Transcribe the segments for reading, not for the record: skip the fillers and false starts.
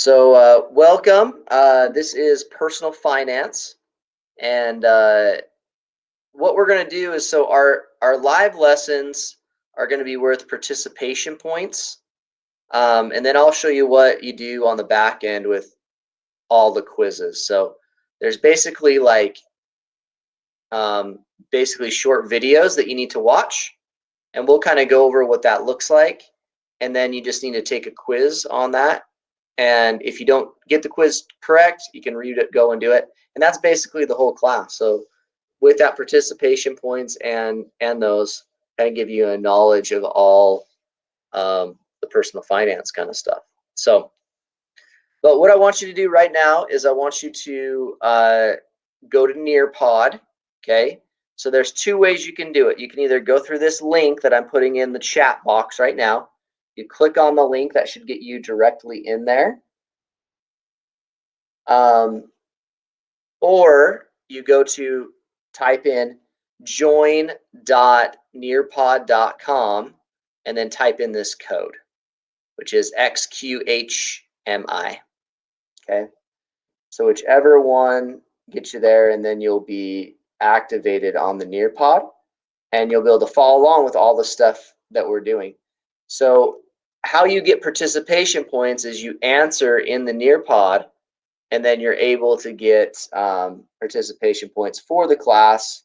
Welcome. This is personal finance, and what we're going to do is our live lessons are going to be worth participation points, and then I'll show you what you do on the back end with all the quizzes. So there's basically basically short videos that you need to watch, and we'll kind of go over what that looks like, and then you just need to take a quiz on that. And if you don't get the quiz correct, you can read it, go and do it. And that's basically the whole class. So with that participation points and those kind of give you a knowledge of all the personal finance kind of stuff. So, but what I want you to do right now is I want you to go to Nearpod. Okay. So there's two ways you can do it. You can either go through this link that I'm putting in the chat box right now. You click on the link, that should get you directly in there. Or you go to type in join.nearpod.com and then type in this code, which is XQHMI. Okay. So whichever one gets you there, and then you'll be activated on the Nearpod, and you'll be able to follow along with all the stuff that we're doing. So how you get participation points is you answer in the Nearpod, and then you're able to get participation points for the class,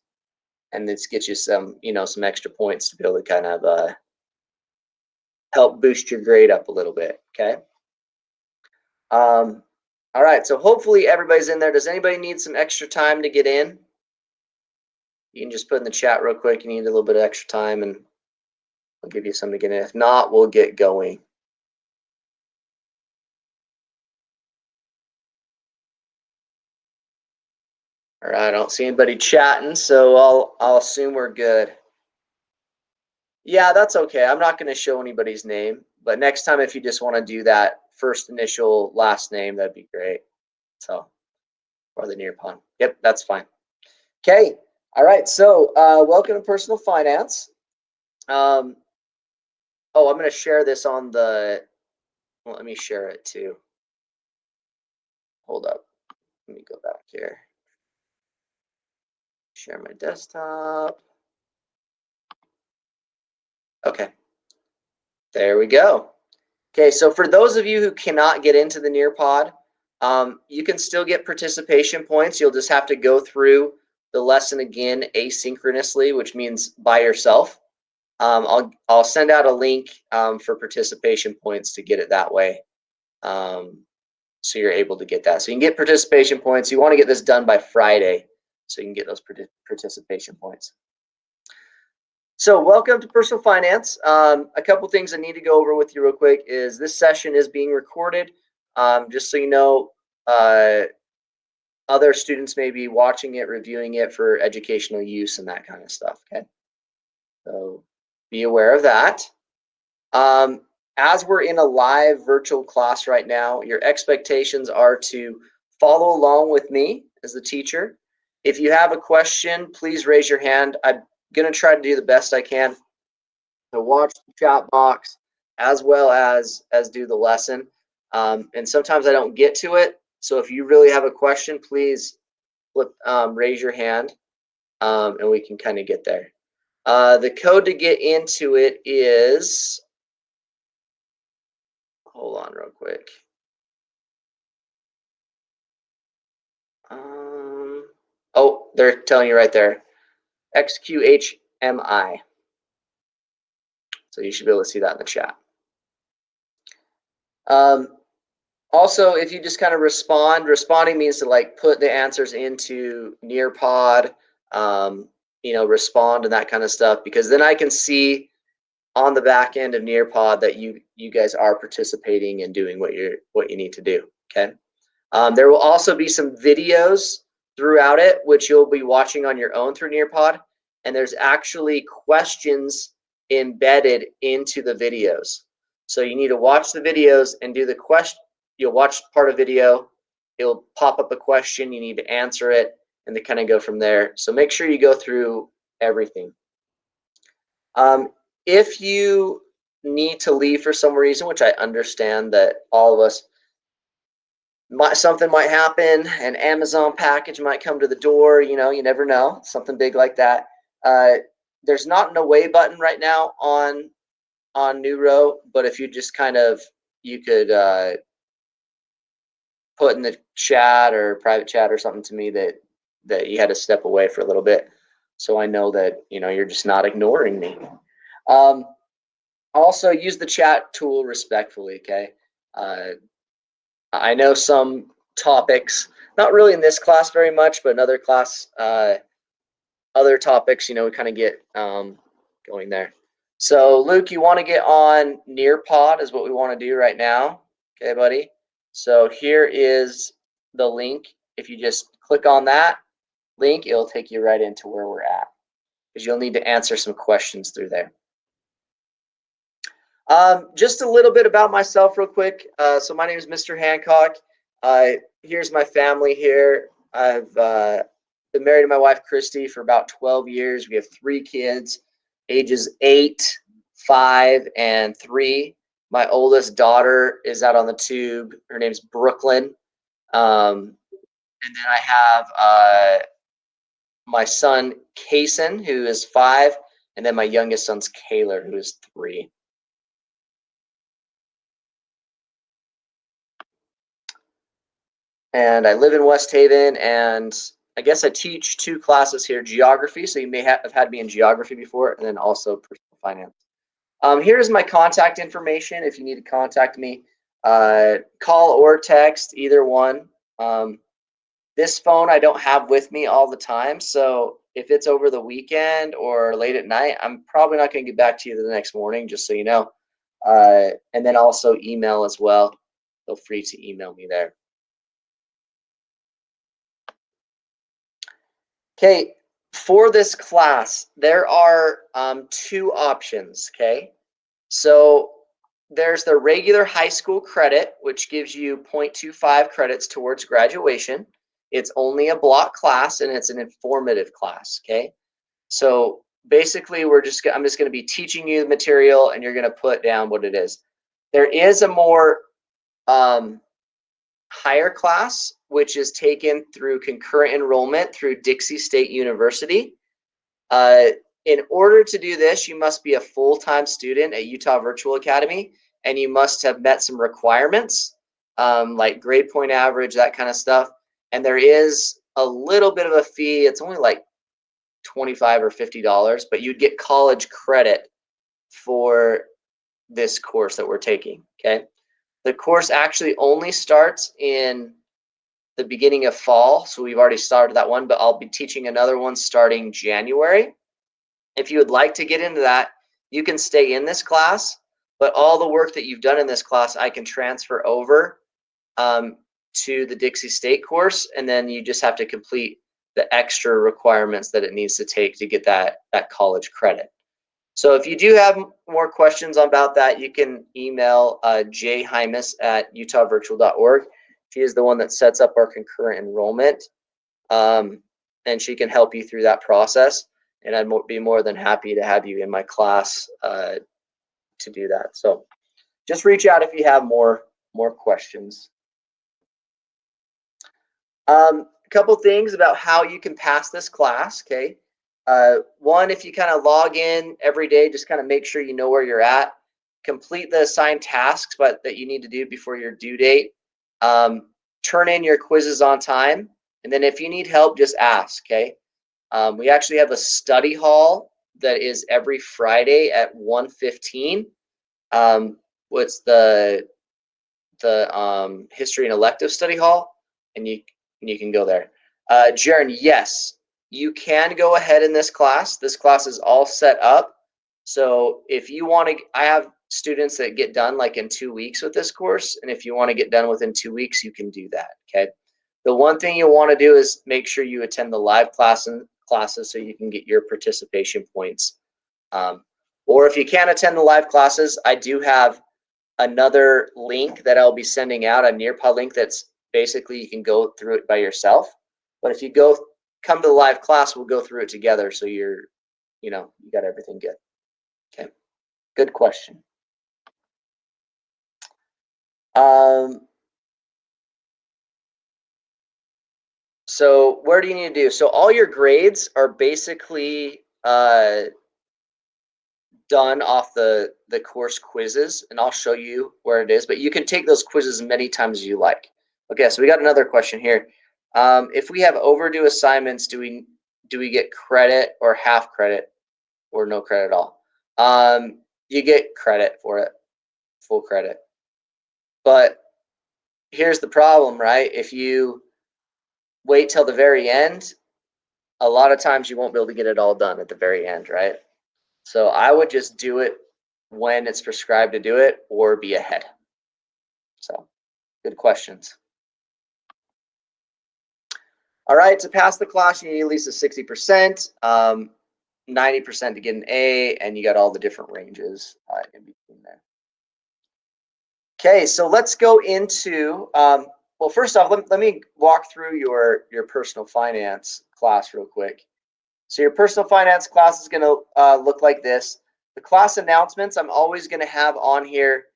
and this gets you some extra points to be able to kind of help boost your grade up a little bit. Okay. All right. So hopefully everybody's in there. Does anybody need some extra time to get in? You can just put in the chat real quick. You need a little bit of extra time, and I'll give you something to get in. If not, we'll get going. All right. I don't see anybody chatting, so I'll assume we're good. Yeah, that's okay. I'm not going to show anybody's name, but next time, if you just want to do that first initial last name, that'd be great. So, or the Nearpod. Yep, that's fine. Okay. All right. So, welcome to Personal Finance. Oh, I'm going to share this on the. Well, let me share it too. Hold up. Let me go back here. Share my desktop. Okay. There we go. Okay, so for those of you who cannot get into the Nearpod, you can still get participation points. You'll just have to go through the lesson again asynchronously, which means by yourself. I'll send out a link for participation points to get it that way, so you're able to get that. So you can get participation points. You want to get this done by Friday, so you can get those participation points. So welcome to Personal Finance. A couple things I need to go over with you real quick is this session is being recorded. Just so you know, other students may be watching it, reviewing it for educational use and that kind of stuff, okay? So be aware of that. As we're in a live virtual class right now, your expectations are to follow along with me as the teacher. If you have a question, please raise your hand. I'm going to try to do the best I can to watch the chat box as well as do the lesson. And sometimes I don't get to it. So if you really have a question, please raise your hand, and we can kind of get there. The code to get into it is, hold on real quick. Oh, they're telling you right there, XQHMI. So you should be able to see that in the chat. Also, if you just kind of responding means to like put the answers into Nearpod, respond and that kind of stuff, because then I can see on the back end of Nearpod that you guys are participating and doing what you need to do. Okay. There will also be some videos throughout it, which you'll be watching on your own through Nearpod, and there's actually questions embedded into the videos. So you need to watch the videos and do the question. You'll watch part of video, it'll pop up a question, you need to answer it, and they kind of go from there. So make sure you go through everything. If you need to leave for some reason, which I understand that all of us something might happen, an Amazon package might come to the door, you know, you never know, something big like that. There's not an away button right now on Neuro, but if you just kind of, you could put in the chat or private chat or something to me that you had to step away for a little bit, so I know that, you know, you're just not ignoring me. Also, use the chat tool respectfully, okay? I know some topics, not really in this class very much, but in other class, other topics, you know, we kind of get going there. So Luke, you want to get on Nearpod is what we want to do right now. Okay, buddy. So here is the link. If you just click on that link, it'll take you right into where we're at, because you'll need to answer some questions through there. Just a little bit about myself real quick. So my name is Mr. Hancock. Here's my family here. I've been married to my wife, Christy, for about 12 years. We have 3 kids, ages 8, 5, and 3. My oldest daughter is out on the tube. Her name's Brooklyn. And then I have my son, Kason, who is 5, and then my youngest son's Kaylor, who is 3. And I live in West Haven, and I guess I teach 2 classes here, geography, so you may have had me in geography before, and then also personal finance. Here's my contact information if you need to contact me. Call or text, either one. This phone I don't have with me all the time, so if it's over the weekend or late at night, I'm probably not going to get back to you the next morning, just so you know. And then also email as well. Feel free to email me there. Okay, for this class, there are 2 options, okay? So there's the regular high school credit, which gives you 0.25 credits towards graduation. It's only a block class, and it's an informative class, okay? So basically, I'm just going to be teaching you the material, and you're going to put down what it is. There is a more higher class, which is taken through concurrent enrollment through Dixie State University. In order to do this, you must be a full-time student at Utah Virtual Academy, and you must have met some requirements, like grade point average, that kind of stuff. And there is a little bit of a fee. It's only like $25 or $50, but you'd get college credit for this course that we're taking, okay? The course actually only starts in the beginning of fall, so we've already started that one, but I'll be teaching another one starting January. If you would like to get into that, you can stay in this class, but all the work that you've done in this class, I can transfer over to the Dixie State course, and then you just have to complete the extra requirements that it needs to take to get that college credit. So if you do have more questions about that, you can email jhymus@utahvirtual.org. She is the one that sets up our concurrent enrollment, and she can help you through that process. And I'd be more than happy to have you in my class to do that. So just reach out if you have more questions. A couple things about how you can pass this class, okay? One, if you kind of log in every day, just kind of make sure you know where you're at. Complete the assigned tasks that you need to do before your due date. Turn in your quizzes on time. And then if you need help, just ask, okay? We actually have a study hall that is every Friday at 1:15. What's the history and elective study hall, and you can go there. Jaren, yes, you can go ahead in this class. This class is all set up. So if you want to, I have students that get done like in 2 weeks with this course, and if you want to get done within 2 weeks, you can do that, okay? The one thing you'll want to do is make sure you attend the live classes so you can get your participation points. Or if you can't attend the live classes, I do have another link that I'll be sending out, a Nearpod link that's basically you can go through it by yourself. But if you come to the live class, we'll go through it together, so you got everything good. Okay, good question. So where do you need to do? So all your grades are basically done off the course quizzes, and I'll show you where it is, but you can take those quizzes many times as you like. Okay, so we got another question here. If we have overdue assignments, do we get credit or half credit or no credit at all? You get credit for it, full credit. But here's the problem, right? If you wait till the very end, a lot of times you won't be able to get it all done at the very end, right? So I would just do it when it's prescribed to do it or be ahead. So good questions. All right, to pass the class, you need at least a 60%, 90% to get an A, and you got all the different ranges in between there. Okay, so let's go into, well, first off, let me walk through your personal finance class real quick. So your personal finance class is going to look like this. The class announcements, I'm always going to have on here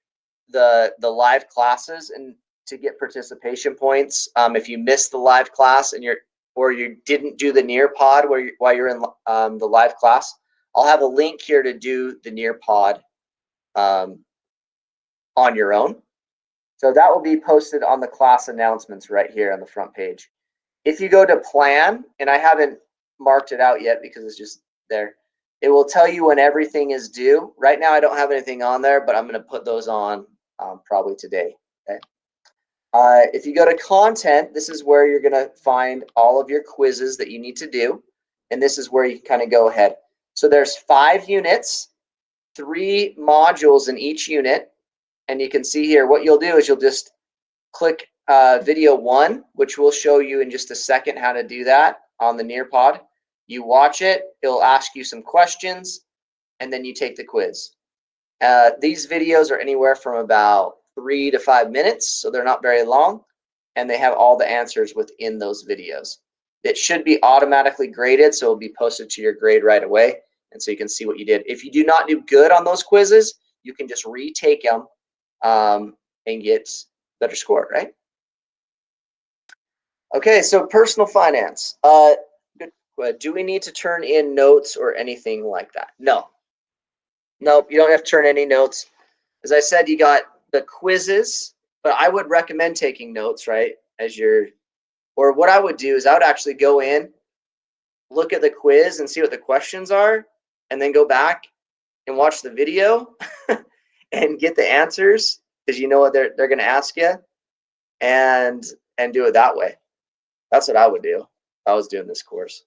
the live classes and to get participation points. If you missed the live class and you didn't do the Nearpod while you're in the live class, I'll have a link here to do the Nearpod on your own. So that will be posted on the class announcements right here on the front page. If you go to plan, and I haven't marked it out yet because it's just there, it will tell you when everything is due. Right now I don't have anything on there, but I'm going to put those on probably today. Okay. If you go to content, this is where you're going to find all of your quizzes that you need to do. And this is where you can kind of go ahead. So there's 5 units, 3 modules in each unit. And you can see here, what you'll do is you'll just click video 1, which will show you in just a second how to do that on the Nearpod. You watch it, it'll ask you some questions, and then you take the quiz. These videos are anywhere from about 3 to 5 minutes, so they're not very long, and they have all the answers within those videos. It should be automatically graded, so it'll be posted to your grade right away, and so you can see what you did. If you do not do good on those quizzes, you can just retake them and get better score, right? Okay, so personal finance. Do we need to turn in notes or anything like that? No. Nope, you don't have to turn any notes. As I said, you got the quizzes, but I would recommend taking notes, right? Or what I would do is I would actually go in, look at the quiz and see what the questions are, and then go back and watch the video and get the answers because you know what they're going to ask you, and do it that way. That's what I would do if I was doing this course.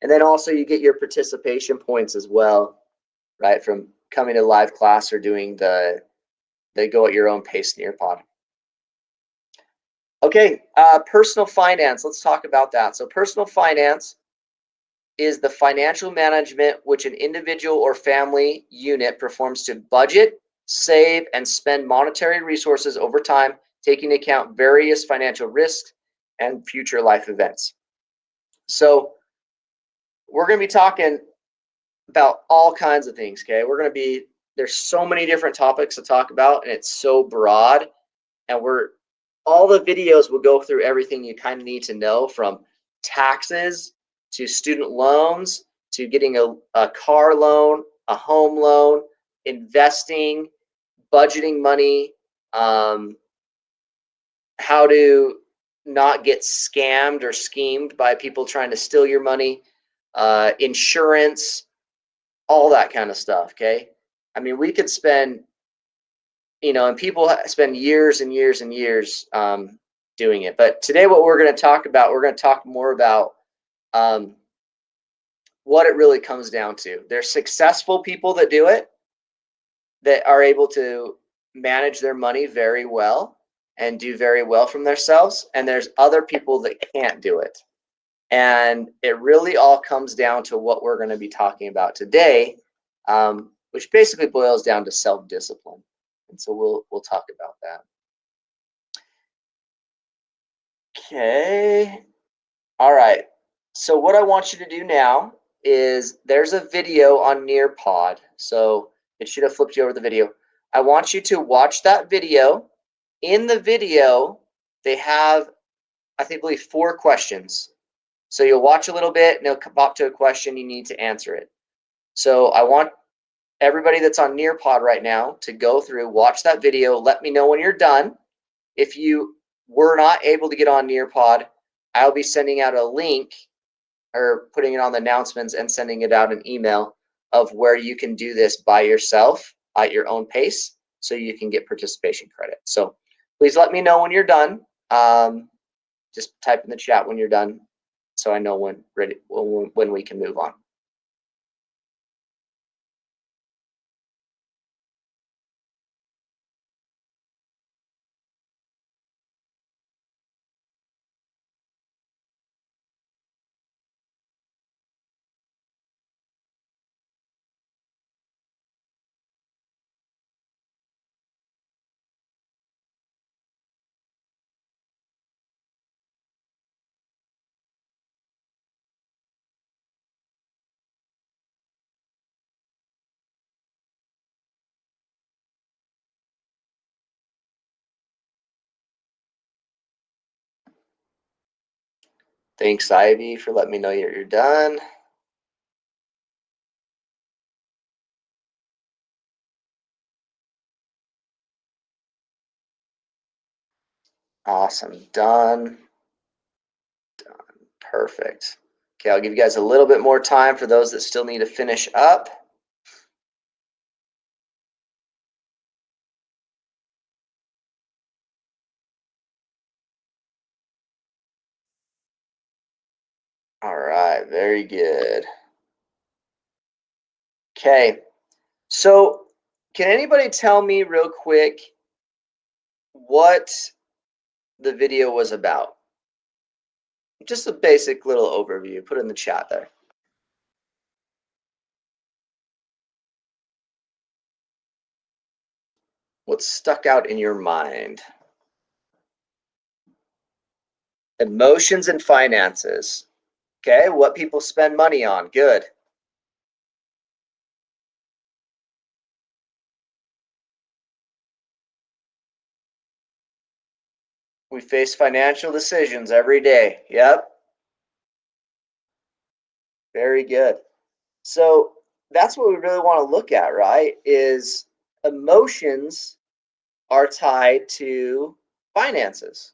And then also you get your participation points as well, right? From coming to live class or doing the go at your own pace Nearpod. Okay, personal finance. Let's talk about that. So personal finance is the financial management which an individual or family unit performs to budget, save, and spend monetary resources over time, taking into account various financial risks and future life events. So we're going to be talking about all kinds of things, okay? There's so many different topics to talk about, and it's so broad, and all the videos will go through everything you kind of need to know, from taxes to student loans to getting a car loan, a home loan, investing, budgeting money, how to not get scammed or schemed by people trying to steal your money, insurance, all that kind of stuff, okay? I mean, we could spend, and people spend years and years and years doing it. But today what we're going to talk about, we're going to talk more about what it really comes down to. There's successful people that do it, that are able to manage their money very well and do very well from themselves. And there's other people that can't do it. And it really all comes down to what we're going to be talking about today, which basically boils down to self-discipline. And so we'll talk about that. Okay. All right. So what I want you to do now is there's a video on Nearpod. So it should have flipped you over the video. I want you to watch that video. In the video, they have believe 4 questions. So you'll watch a little bit and it'll pop to a question, you need to answer it. So I want everybody that's on Nearpod right now to go through, watch that video, let me know when you're done. If you were not able to get on Nearpod, I'll be sending out a link or putting it on the announcements and sending it out an email of where you can do this by yourself at your own pace so you can get participation credit. So please let me know when you're done. Just type in the chat when you're done so I know when we can move on. Thanks, Ivy, for letting me know you're done. Awesome. Done. Perfect. Okay, I'll give you guys a little bit more time for those that still need to finish up. All right, very good. Okay, so can anybody tell me real quick what the video was about? Just a basic little overview. Put it in the chat there. What stuck out in your mind? Emotions and finances. Okay, what people spend money on. Good. We face financial decisions every day. Yep. Very good. So that's what we really want to look at, right? Is emotions are tied to finances.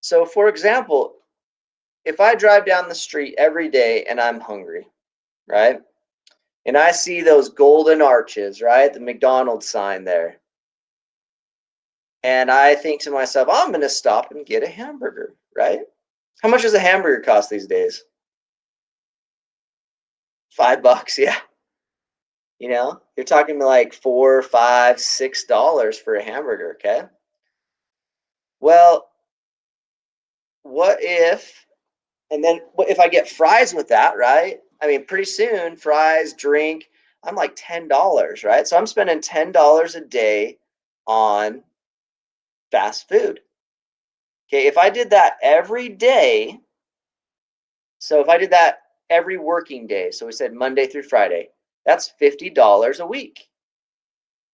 So for example, if I drive down the street every day and I'm hungry, right? And I see those golden arches, right? The McDonald's sign there. And I think to myself, I'm going to stop and get a hamburger, right? How much does a hamburger cost these days? $5, yeah. You know, you're talking like $4, $5, $6 for a hamburger, okay? Well, what if, and then what if I get fries with that, right? I mean, pretty soon, fries, drink, I'm like $10, right? So I'm spending $10 a day on fast food. Okay, if I did that every day, so if I did that every working day, so we said Monday through Friday, that's $50 a week.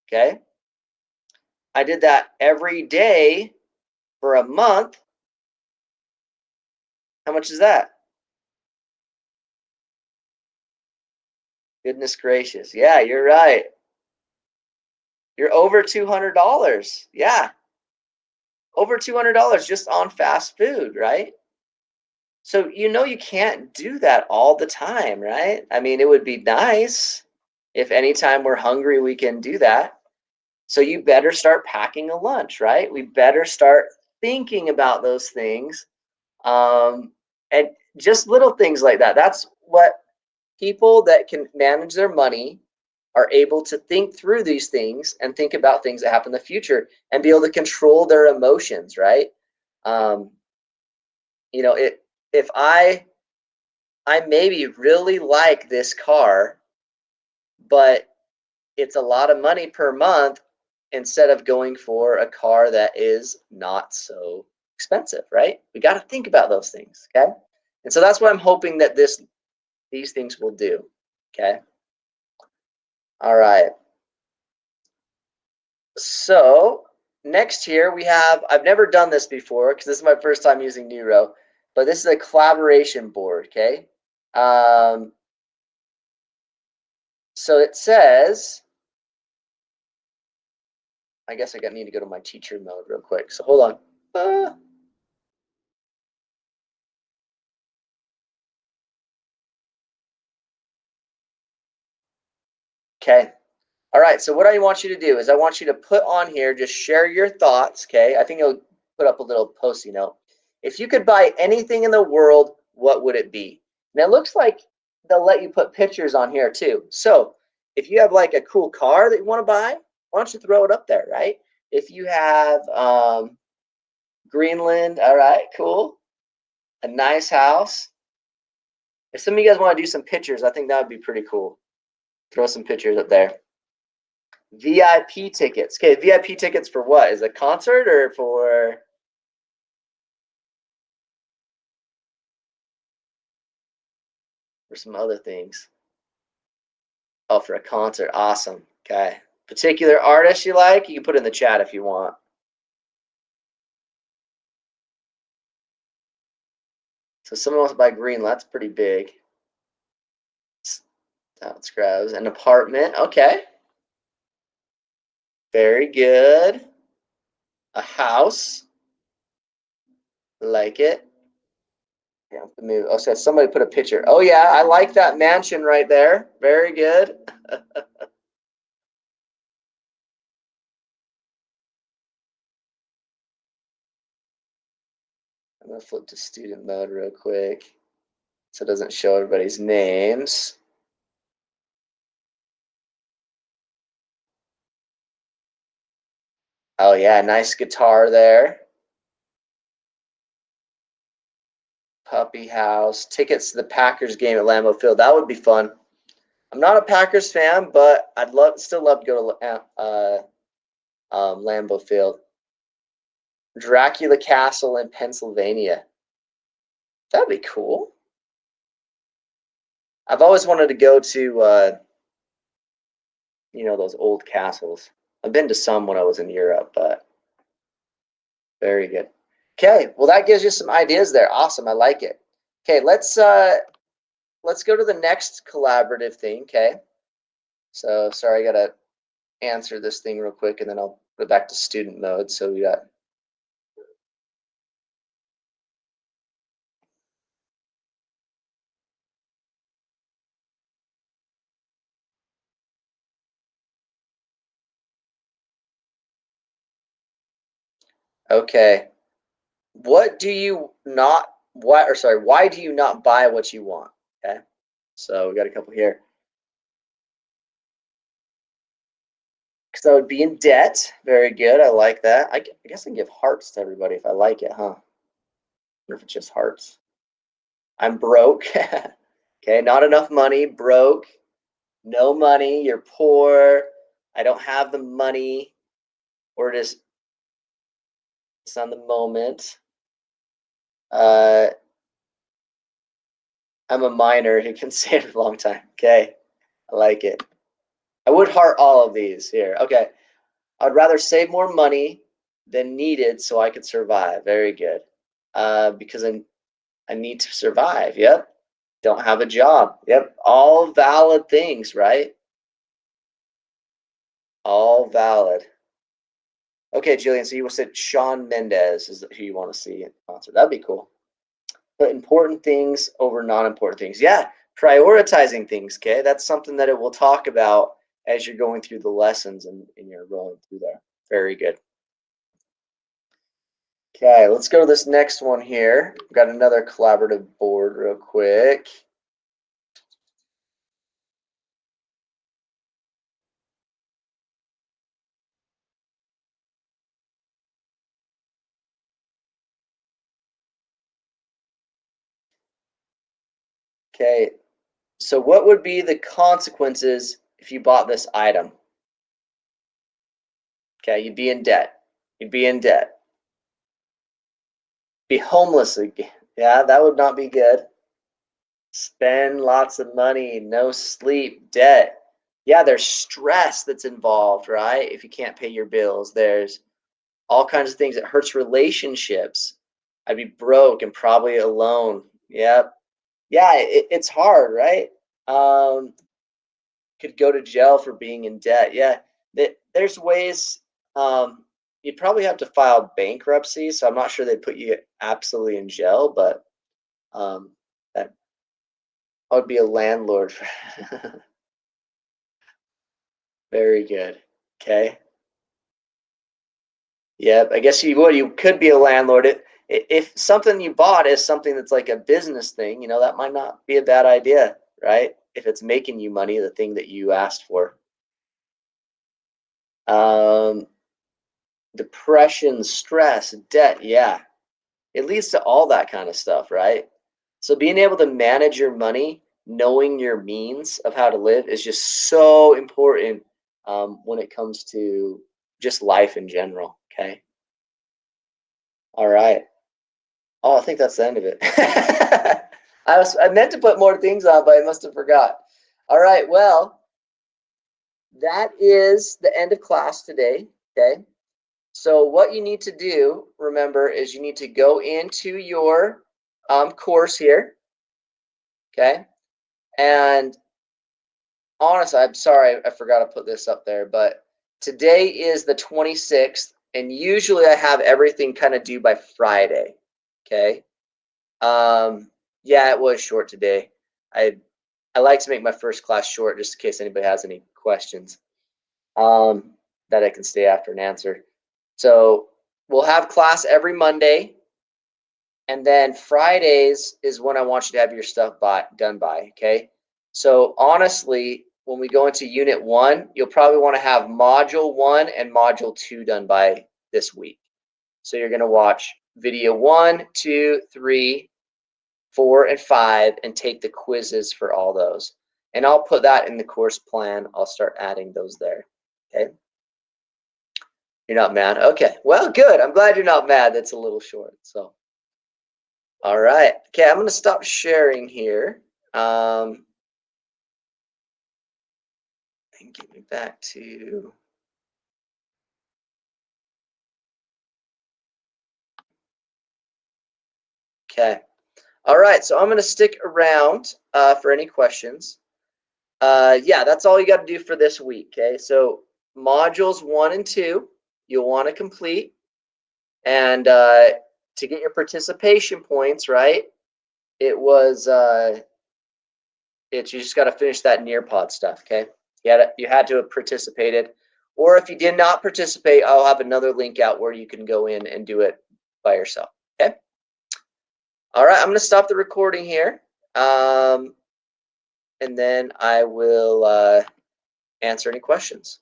Okay, I did that every day for a month. How much is that? Goodness gracious. Yeah, you're right. You're over $200. Yeah, over $200 just on fast food, right? So you know you can't do that all the time, right? I mean, it would be nice if anytime we're hungry we can do that. So you better start packing a lunch, right? We better start thinking about those things. And just little things like that. That's what people that can manage their money are able to think through these things and think about things that happen in the future and be able to control their emotions, right? You know, if I maybe really like this car, but it's a lot of money per month instead of going for a car that is not so expensive, right? We got to think about those things, okay? And so that's what I'm hoping that these things will do, okay? All right. So next here we have, I've never done this before because this is my first time using Neuro, but this is a collaboration board, okay? So it says, I guess I need to go to my teacher mode real quick. So hold on. Okay. All right. So what I want you to do is I want you to put on here, just share your thoughts. Okay. I think I'll put up a little post-it note. If you could buy anything in the world, what would it be? Now it looks like they'll let you put pictures on here too. So if you have like a cool car that you want to buy, why don't you throw it up there, right? If you have Greenland, all right, cool. A nice house. If some of you guys want to do some pictures, I think that would be pretty cool. Throw some pictures up there. VIP tickets. Okay, VIP tickets for what? Is it a concert or for some other things? Oh, for a concert. Awesome. Okay. Particular artist you like? You can put in the chat if you want. So someone wants to buy Greenland. That's pretty big. That grabs an apartment. Okay. Very good. A house. Like it. Yeah, move. Oh, so somebody put a picture. Oh yeah, I like that mansion right there. Very good. I'm gonna flip to student mode real quick so it doesn't show everybody's names. Oh yeah, nice guitar there. Puppy house. Tickets to the Packers game at Lambeau Field. That would be fun. I'm not a Packers fan, but I'd still love to go to Lambeau Field. Dracula Castle in Pennsylvania. That'd be cool. I've always wanted to go to those old castles. I've been to some when I was in Europe, but very good. Okay, well that gives you some ideas there. Awesome, I like it. Okay, let's go to the next collaborative thing. Okay, so sorry, I gotta answer this thing real quick, and then I'll go back to student mode. So we got. Okay, what do you not? Why do you not buy what you want? Okay, so we got a couple here. Because I would be in debt. Very good. I like that. I guess I can give hearts to everybody if I like it, huh? Or if it's just hearts. I'm broke. Okay, not enough money. Broke. No money. You're poor. I don't have the money. Or just it's on the moment. I'm a minor who can save a long time. Okay, I like it. I would heart all of these here. Okay, I'd rather save more money than needed so I could survive. Very good. Because I need to survive. Yep. Don't have a job. Yep. All valid things, right? All valid. Okay, Jillian. So you said Shawn Mendes is who you want to see in concert. That'd be cool. But important things over non-important things. Yeah, prioritizing things. Okay, that's something that it will talk about as you're going through the lessons and you're rolling through there. Very good. Okay, let's go to this next one here. We've got another collaborative board real quick. Okay, so what would be the consequences if you bought this item? Okay, you'd be in debt. You'd be in debt. Be homeless again. Yeah, that would not be good. Spend lots of money, no sleep, debt. Yeah, there's stress that's involved, right? If you can't pay your bills, there's all kinds of things. It hurts relationships. I'd be broke and probably alone. Yep. Yeah, it's hard, right? Could go to jail for being in debt. Yeah, there's ways. You'd probably have to file bankruptcy, so I'm not sure they'd put you absolutely in jail, but that I would be a landlord. Very good. Okay. Yep. I guess you would. You could be a landlord. If something you bought is something that's like a business thing, that might not be a bad idea, right? If it's making you money, the thing that you asked for. Um, Depression, stress, debt. Yeah. It leads to all that kind of stuff, right? So being able to manage your money, knowing your means of how to live is just so important when it comes to just life in general. Okay. All right. Oh, I think that's the end of it. I meant to put more things on, but I must have forgot. All right. Well, that is the end of class today. Okay. So what you need to do, remember, is you need to go into your course here. Okay. And honestly, I'm sorry I forgot to put this up there, but today is the 26th, and usually I have everything kind of due by Friday. Okay. Yeah, it was short today. I like to make my first class short just in case anybody has any questions that I can stay after and answer. So we'll have class every Monday, and then Fridays is when I want you to have your stuff done by. Okay. So honestly, when we go into Unit 1, you'll probably want to have Module 1 and Module 2 done by this week. So you're going to watch video 1, 2, 3, 4, and 5 and take the quizzes for all those. And I'll put that in the course plan. I'll start adding those there. Okay. You're not mad? Okay. Well, good. I'm glad you're not mad. That's a little short. So, all right. Okay, I'm going to stop sharing here. And get me back to. Okay. All right. So I'm going to stick around for any questions. Yeah, that's all you got to do for this week. Okay. So modules 1 and 2, you'll want to complete. And to get your participation points, right? It was you just got to finish that Nearpod stuff. Okay. You had to have participated. Or if you did not participate, I'll have another link out where you can go in and do it by yourself. Okay. All right. I'm going to stop the recording here. And then I will answer any questions.